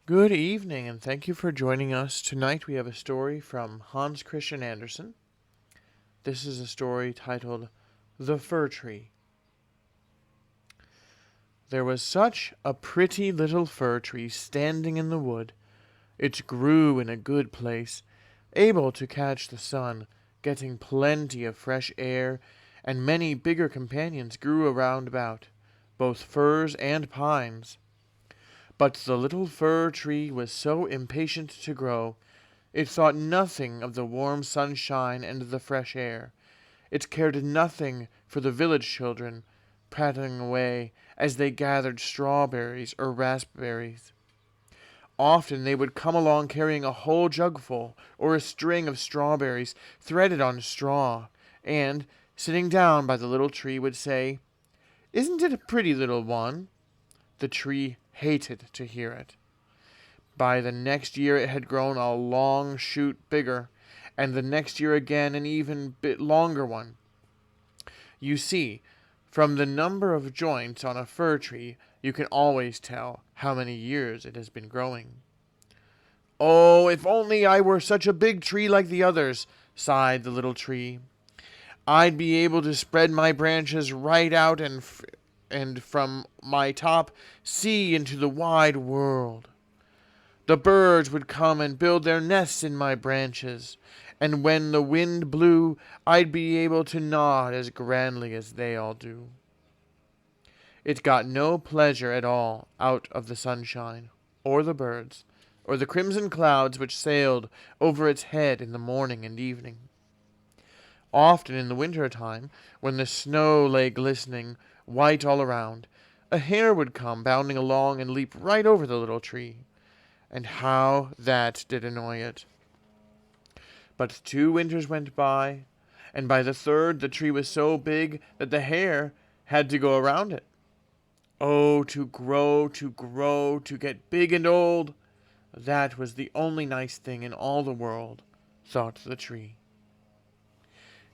Good evening, and thank you for joining us. Tonight we have a story from Hans Christian Andersen. This is a story titled The Fir Tree. There was such a pretty little fir tree standing in the wood. It grew in a good place, able to catch the sun, getting plenty of fresh air, and many bigger companions grew around about, both firs and pines. But the little fir tree was so impatient to grow, it thought nothing of the warm sunshine and the fresh air. It cared nothing for the village children prattling away as they gathered strawberries or raspberries. Often they would come along carrying a whole jugful or a string of strawberries threaded on straw, and, sitting down by the little tree, would say, "Isn't it a pretty little one?" The tree hated to hear it. By the next year it had grown a long shoot bigger, and the next year again an even bit longer one. You see, from the number of joints on a fir tree, you can always tell how many years it has been growing. "Oh, if only I were such a big tree like the others," sighed the little tree. "I'd be able to spread my branches right out and from my top see into the wide world. The birds would come and build their nests in my branches, and when the wind blew, I'd be able to nod as grandly as they all do." It got no pleasure at all out of the sunshine, or the birds, or the crimson clouds which sailed over its head in the morning and evening. Often in the winter time, when the snow lay glistening white all around, a hare would come bounding along and leap right over the little tree. And how that did annoy it! But 2 winters went by, and by the third the tree was so big that the hare had to go around it. Oh, to grow, to grow, to get big and old! That was the only nice thing in all the world, thought the tree.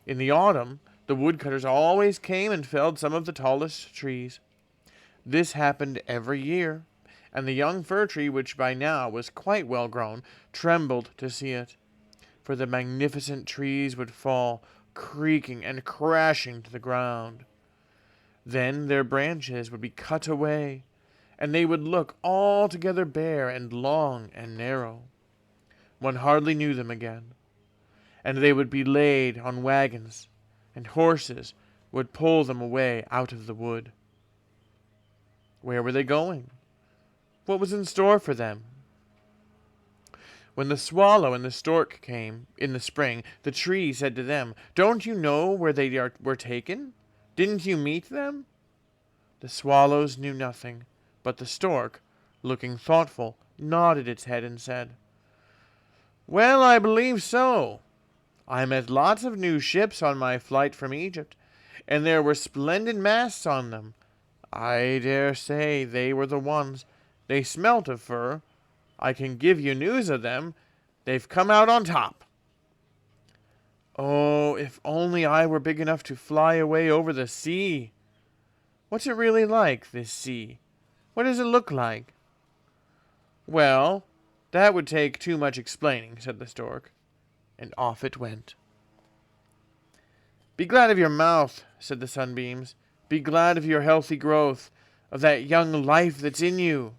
In the autumn, the woodcutters always came and felled some of the tallest trees. This happened every year, and the young fir tree, which by now was quite well grown, trembled to see it, for the magnificent trees would fall, creaking and crashing to the ground. Then their branches would be cut away, and they would look altogether bare and long and narrow. One hardly knew them again. And they would be laid on wagons, and horses would pull them away out of the wood. Where were they going? What was in store for them? When the swallow and the stork came in the spring, the tree said to them, "Don't you know where they were taken? Didn't you meet them?" The swallows knew nothing, but the stork, looking thoughtful, nodded its head and said, "Well, I believe so. I met lots of new ships on my flight from Egypt, and there were splendid masts on them. I dare say they were the ones. They smelt of fur. I can give you news of them. They've come out on top." "Oh, if only I were big enough to fly away over the sea! What's it really like, this sea? What does it look like?" "Well, that would take too much explaining," said the stork, and off it went. "Be glad of your mouth," said the sunbeams. "Be glad of your healthy growth, of that young life that's in you."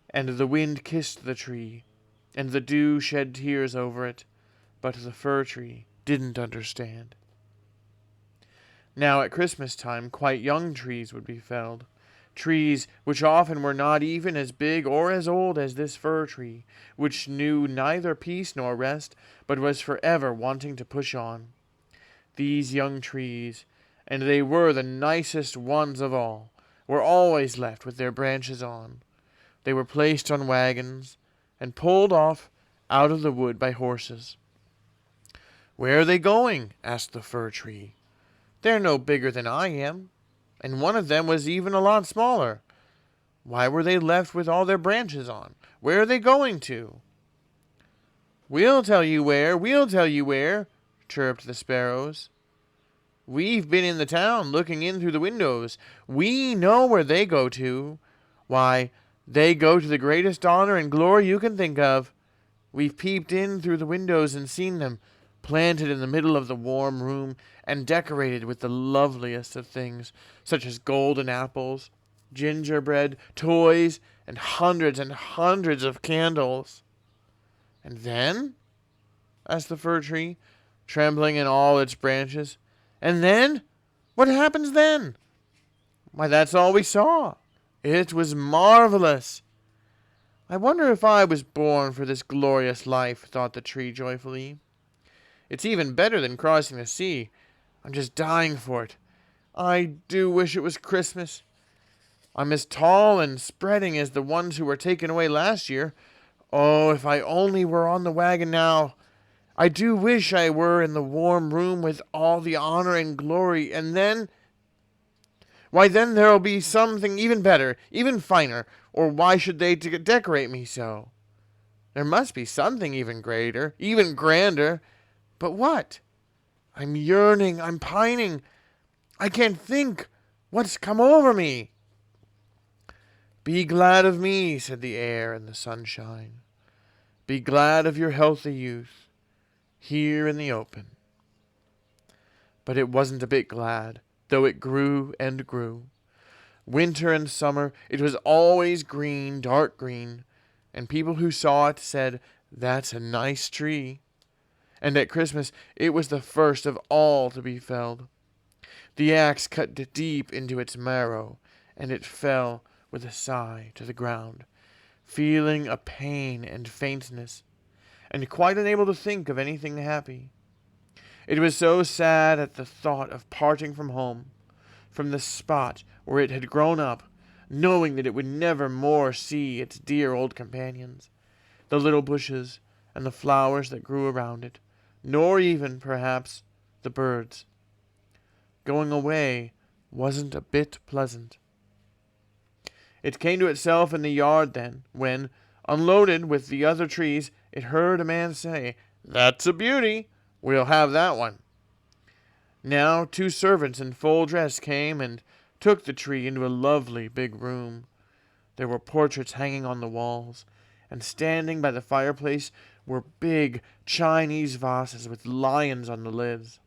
And the wind kissed the tree, and the dew shed tears over it, but the fir tree didn't understand. Now at Christmas time quite young trees would be felled, trees which often were not even as big or as old as this fir tree, which knew neither peace nor rest, but was forever wanting to push on. These young trees, and they were the nicest ones of all, were always left with their branches on. They were placed on wagons, and pulled off out of the wood by horses. "Where are they going?" asked the fir tree. "They're no bigger than I am, and one of them was even a lot smaller. Why were they left with all their branches on? Where are they going to?" "We'll tell you where, we'll tell you where," chirped the sparrows. "We've been in the town, looking in through the windows. We know where they go to. Why, They go to the greatest honor and glory you can think of. We've peeped in through the windows and seen them, planted in the middle of the warm room and decorated with the loveliest of things, such as golden apples, gingerbread, toys, and hundreds of candles." "And then?" asked the fir tree, trembling in all its branches. "And then? What happens then?" "Why, that's all we saw. It was marvelous." "I wonder if I was born for this glorious life," thought the tree joyfully. "It's even better than crossing the sea. I'm just dying for it. I do wish it was Christmas. I'm as tall and spreading as the ones who were taken away last year. Oh, if I only were on the wagon now. I do wish I were in the warm room with all the honor and glory, and then... Why, then there'll be something even better, even finer, or why should they decorate me so? There must be something even greater, even grander. But what? I'm yearning, I'm pining. I can't think what's come over me." "Be glad of me," said the air and the sunshine. "Be glad of your healthy youth, here in the open." But it wasn't a bit glad, though it grew and grew. Winter and summer, it was always green, dark green, and people who saw it said, "That's a nice tree." And at Christmas, it was the first of all to be felled. The axe cut deep into its marrow, and it fell with a sigh to the ground, feeling a pain and faintness, and quite unable to think of anything happy. It was so sad at the thought of parting from home, from the spot where it had grown up, knowing that it would never more see its dear old companions, the little bushes and the flowers that grew around it, nor even, perhaps, the birds. Going away wasn't a bit pleasant. It came to itself in the yard then, when, unloaded with the other trees, it heard a man say, "That's a beauty. We'll have that one." Now 2 servants in full dress came and took the tree into a lovely big room. There were portraits hanging on the walls, and standing by the fireplace were big Chinese vases with lions on the lids.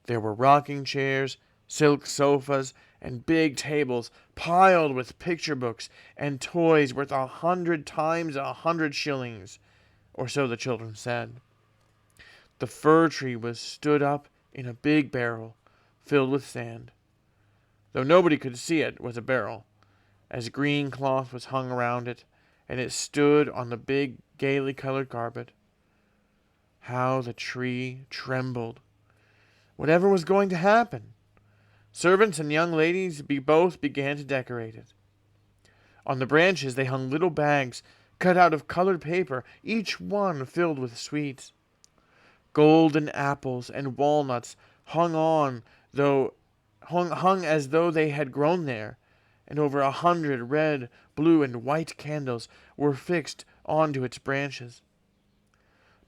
There were rocking chairs, silk sofas, and big tables piled with picture books and toys worth 100 times 100 shillings, or so the children said. The fir tree was stood up in a big barrel filled with sand, though nobody could see it was a barrel, as green cloth was hung around it, and it stood on the big gaily colored carpet. How the tree trembled! Whatever was going to happen? Servants and young ladies both began to decorate it. On the branches they hung little bags cut out of colored paper, each one filled with sweets. Golden apples and walnuts hung as though they had grown there, and over 100 red, blue, and white candles were fixed onto its branches.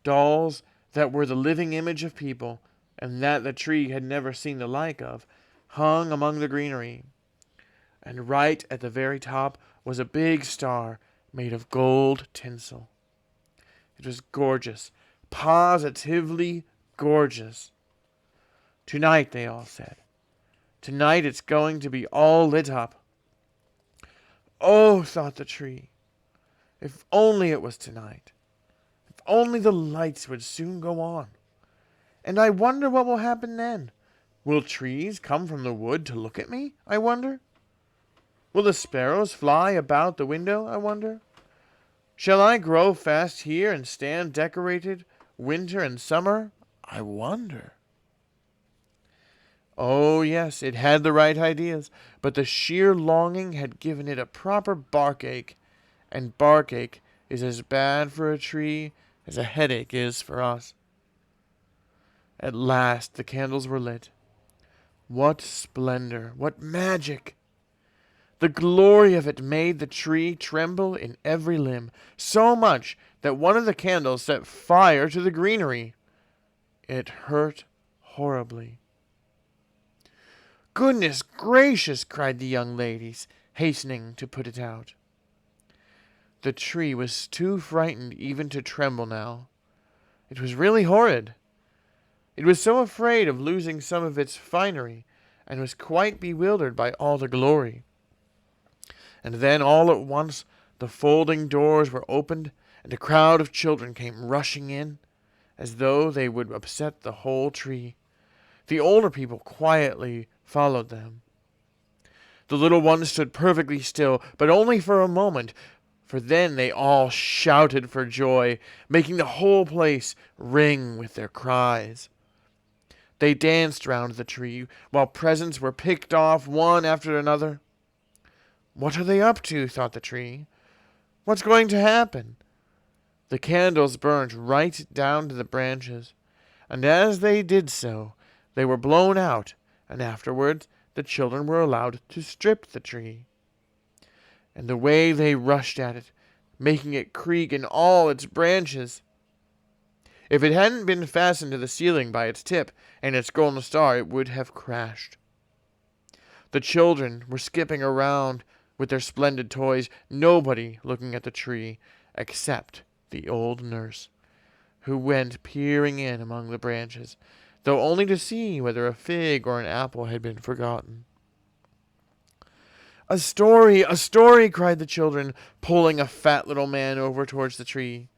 Dolls that were the living image of people, and that the tree had never seen the like of, hung among the greenery. And right at the very top was a big star made of gold tinsel. It was gorgeous, positively gorgeous. "Tonight," they all said. "Tonight it's going to be all lit up." "Oh," thought the tree, "if only it was tonight. If only the lights would soon go on. And I wonder what will happen then. Will trees come from the wood to look at me, I wonder? Will the sparrows fly about the window, I wonder? Shall I grow fast here and stand decorated winter and summer, I wonder?" Oh, yes, it had the right ideas, but the sheer longing had given it a proper barkache, and barkache is as bad for a tree as a headache is for us. At last the candles were lit. What splendor! What magic! The glory of it made the tree tremble in every limb, so much that one of the candles set fire to the greenery. It hurt horribly. "Goodness gracious!" cried the young ladies, hastening to put it out. The tree was too frightened even to tremble now. It was really horrid. It was so afraid of losing some of its finery, and was quite bewildered by all the glory. And then all at once the folding doors were opened, and a crowd of children came rushing in, as though they would upset the whole tree. The older people quietly followed them. The little ones stood perfectly still, but only for a moment, for then they all shouted for joy, making the whole place ring with their cries. They danced round the tree, while presents were picked off one after another. "What are they up to?" thought the tree. "What's going to happen?" The candles burnt right down to the branches, and as they did so, they were blown out, and afterwards the children were allowed to strip the tree. And the way they rushed at it, making it creak in all its branches! If it hadn't been fastened to the ceiling by its tip and its golden star, it would have crashed. The children were skipping around with their splendid toys, nobody looking at the tree except the old nurse, who went peering in among the branches, though only to see whether a fig or an apple had been forgotten. "A story! A story!" cried the children, pulling a fat little man over towards the tree.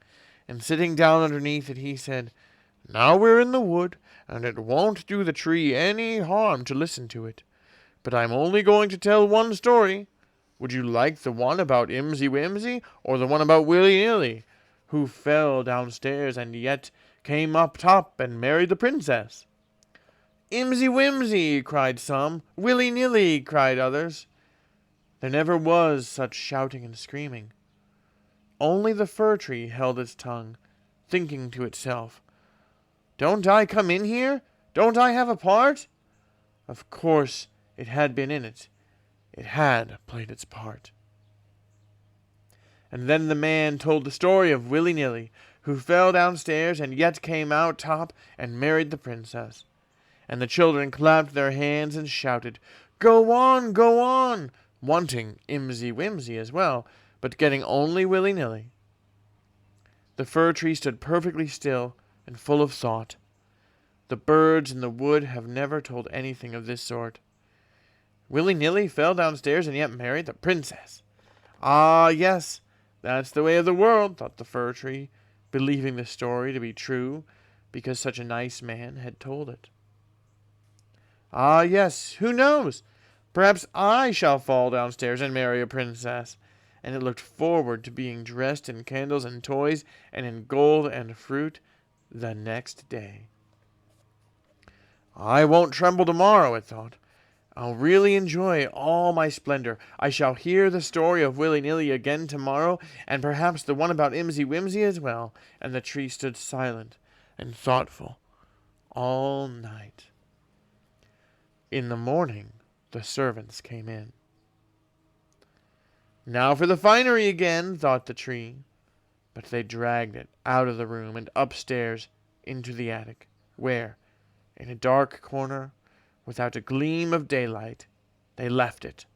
And sitting down underneath it, he said, "Now we're in the wood, and it won't do the tree any harm to listen to it. But I'm only going to tell one story. Would you like the one about Imsy Wimsy, or the one about Willy Nilly, who fell downstairs and yet came up top and married the princess?" "Imsy Wimsy!" cried some. "Willy Nilly!" cried others. There never was such shouting and screaming. Only the fir tree held its tongue, thinking to itself, "Don't I come in here? Don't I have a part?" Of course it had been in it. It had played its part. And then the man told the story of Willy Nilly, who fell downstairs and yet came out top and married the princess. And the children clapped their hands and shouted, "Go on, go on!" wanting Imsy Wimsy as well, but getting only Willy Nilly. The fir tree stood perfectly still and full of thought. The birds in the wood have never told anything of this sort. Willy Nilly fell downstairs and yet married the princess. Ah, yes, that's the way of the world, thought the fir tree, believing the story to be true because such a nice man had told it. Ah, yes, who knows? Perhaps I shall fall downstairs and marry a princess. And it looked forward to being dressed in candles and toys and in gold and fruit the next day. I won't tremble tomorrow, it thought. I'll really enjoy all my splendor. I shall hear the story of Willy Nilly again tomorrow, and perhaps the one about Imsy Wimsy as well. And the tree stood silent and thoughtful all night. In the morning, the servants came in. Now for the finery again, thought the tree. But they dragged it out of the room and upstairs into the attic, where, in a dark corner, without a gleam of daylight, they left it.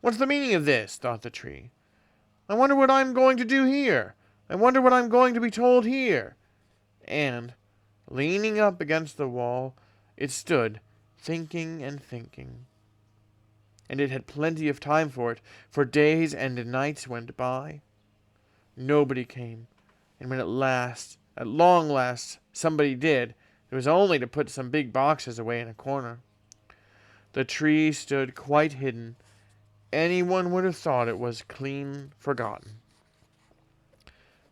What's the meaning of this? Thought the tree. I wonder what I'm going to do here. I wonder what I'm going to be told here. And, leaning up against the wall, it stood, thinking and thinking. And it had plenty of time for it, for days and nights went by. Nobody came, and when at long last, somebody did, it was only to put some big boxes away in a corner. The tree stood quite hidden. Anyone would have thought it was clean forgotten.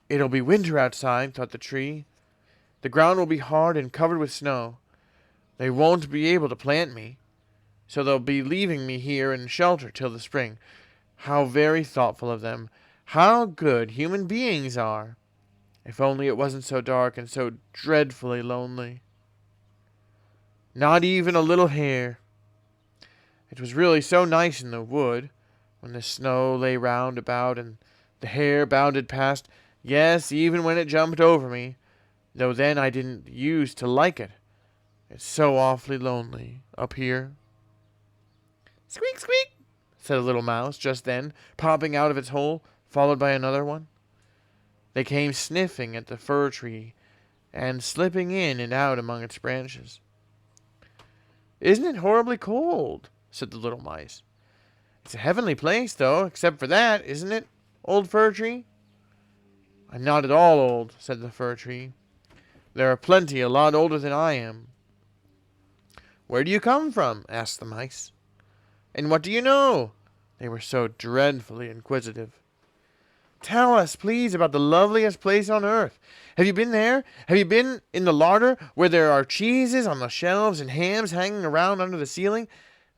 It'll be winter outside, thought the tree. The ground will be hard and covered with snow. They won't be able to plant me, so they'll be leaving me here in shelter till the spring. How very thoughtful of them. How good human beings are. If only it wasn't so dark and so dreadfully lonely. Not even a little hare. It was really so nice in the wood, when the snow lay round about and the hare bounded past. Yes, even when it jumped over me, though then I didn't use to like it. It's so awfully lonely up here. "Squeak, squeak," said a little mouse just then, popping out of its hole. followed by another one. They came sniffing at the fir tree and slipping in and out among its branches. "Isn't it horribly cold?" said the little mice. "It's a heavenly place, though, except for that, isn't it, old fir tree?" "I'm not at all old," said the fir tree. "There are plenty a lot older than I am." "Where do you come from?" asked the mice. "And what do you know?" They were so dreadfully inquisitive. "Tell us, please, about the loveliest place on earth. Have you been there? Have you been in the larder, where there are cheeses on the shelves and hams hanging around under the ceiling?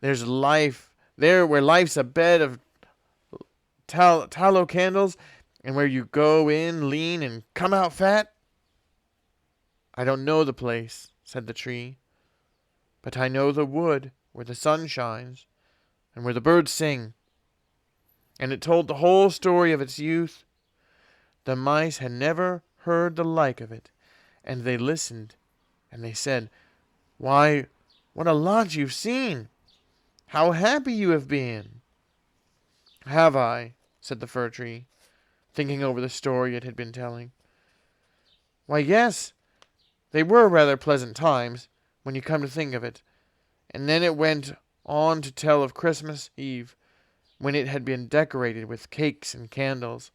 There's life there, where life's a bed of tallow candles, and where you go in lean and come out fat?" "I don't know the place," said the tree, "but I know the wood where the sun shines and where the birds sing." And it told the whole story of its youth. The mice had never heard the like of it, and they listened, and they said, "Why, what a lot you've seen! How happy you have been!" "Have I?" said the fir tree, thinking over the story it had been telling. "Why, yes, they were rather pleasant times, when you come to think of it." And then it went on to tell of Christmas Eve, when it had been decorated with cakes and candles.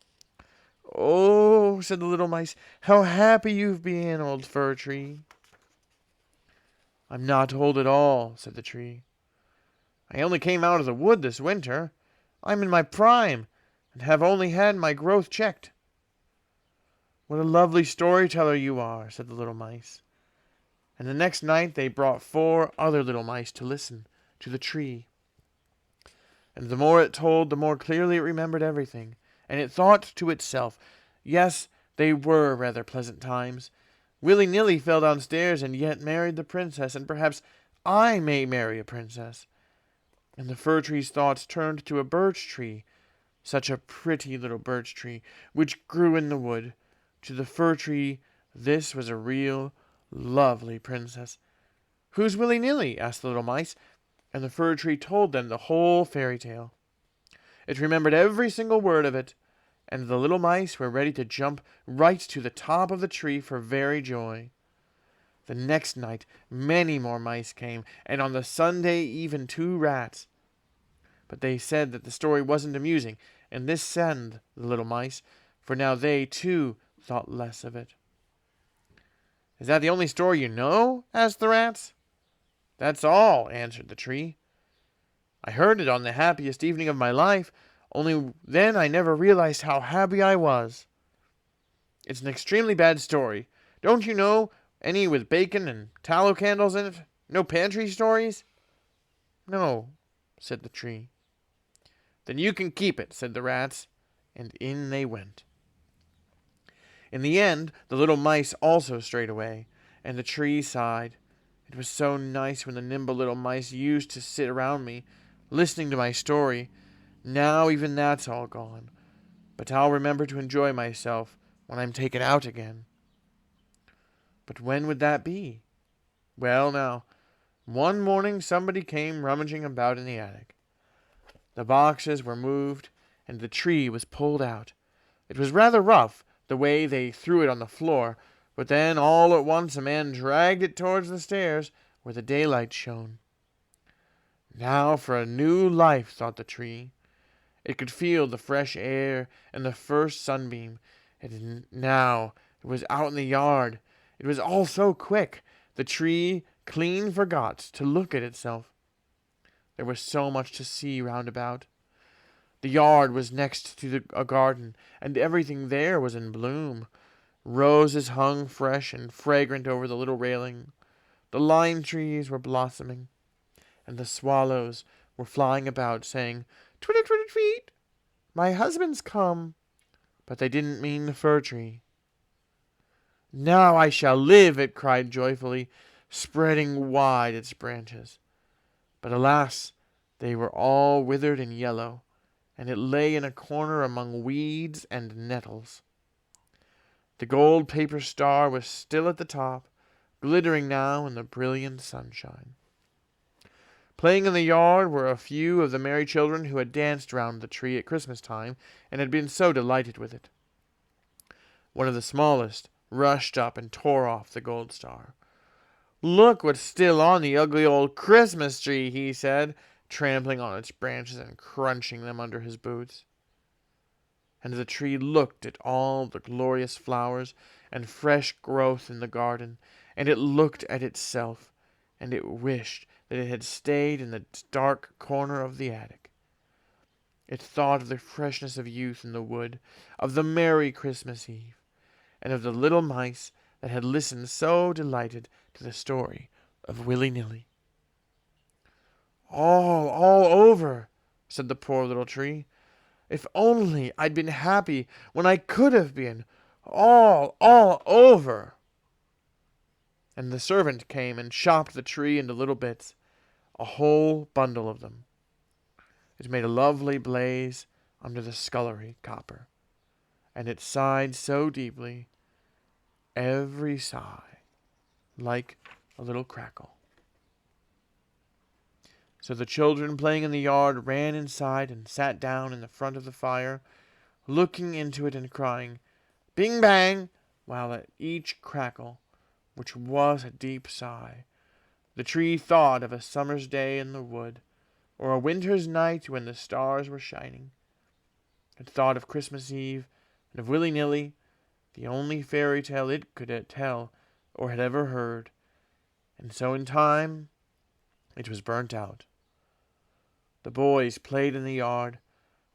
"Oh," said the little mice, "how happy you've been, old fir tree." "I'm not old at all," said the tree. "I only came out of the wood this winter. I'm in my prime, and have only had my growth checked." "What a lovely storyteller you are," said the little mice. And the next night they brought 4 other little mice to listen to the tree. And the more it told, the more clearly it remembered everything. And it thought to itself, yes, they were rather pleasant times. Willy-nilly fell downstairs and yet married the princess, and perhaps I may marry a princess. And the fir tree's thoughts turned to a birch tree, such a pretty little birch tree, which grew in the wood. To the fir tree, this was a real, lovely princess. "Who's Willy-nilly?" asked the little mice, and the fir tree told them the whole fairy tale. It remembered every single word of it, and the little mice were ready to jump right to the top of the tree for very joy. The next night many more mice came, and on the Sunday even 2 rats. But they said that the story wasn't amusing, and this saddened the little mice, for now they, too, thought less of it. "Is that the only story you know?" asked the rats. "That's all," answered the tree. "I heard it on the happiest evening of my life, only then I never realized how happy I was." "It's an extremely bad story. Don't you know any with bacon and tallow candles in it? No pantry stories?" "No," said the tree. "Then you can keep it," said the rats, and in they went. In the end, the little mice also strayed away, and the tree sighed. It was so nice when the nimble little mice used to sit around me, listening to my story. Now even that's all gone. But I'll remember to enjoy myself when I'm taken out again. But when would that be? Well, now, one morning somebody came rummaging about in the attic. The boxes were moved, and the tree was pulled out. It was rather rough, the way they threw it on the floor, but then all at once a man dragged it towards the stairs, where the daylight shone. Now for a new life, thought the tree. It could feel the fresh air and the first sunbeam, and now it was out in the yard. It was all so quick, the tree clean forgot to look at itself. There was so much to see round about. The yard was next to a garden, and everything there was in bloom. Roses hung fresh and fragrant over the little railing. The lime trees were blossoming, and the swallows were flying about, saying, "Twitter, twitter, tweet! My husband's come." But they didn't mean the fir tree. "Now I shall live," it cried joyfully, spreading wide its branches. But alas, they were all withered and yellow, and it lay in a corner among weeds and nettles. The gold paper star was still at the top, glittering now in the brilliant sunshine. Playing in the yard were a few of the merry children who had danced round the tree at Christmas time and had been so delighted with it. One of the smallest rushed up and tore off the gold star. "Look what's still on the ugly old Christmas tree," he said, trampling on its branches and crunching them under his boots. And the tree looked at all the glorious flowers and fresh growth in the garden, and it looked at itself, and it wished that it had stayed in the dark corner of the attic. It thought of the freshness of youth in the wood, of the merry Christmas Eve, and of the little mice that had listened so delighted to the story of Willy-Nilly. All over," said the poor little tree. "If only I'd been happy when I could have been. All over." And the servant came and chopped the tree into little bits, a whole bundle of them. It made a lovely blaze under the scullery copper, and it sighed so deeply, every sigh like a little crackle. So the children playing in the yard ran inside and sat down in the front of the fire, looking into it and crying, "Bing bang," while at each crackle, which was a deep sigh, the tree thought of a summer's day in the wood, or a winter's night when the stars were shining. It thought of Christmas Eve and of Willy-Nilly, the only fairy tale it could tell or had ever heard, and so in time it was burnt out. The boys played in the yard,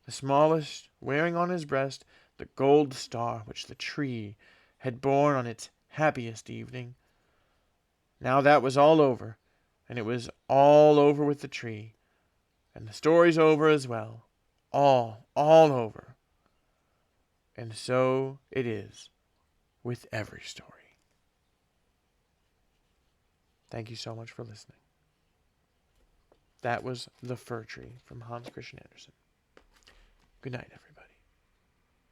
the smallest wearing on his breast the gold star which the tree had borne on its happiest evening. Now that was all over, and it was all over with the tree, and the story's over as well, all over. And so it is with every story. Thank you so much for listening. That was The Fir Tree from Hans Christian Andersen. Good night, everyone.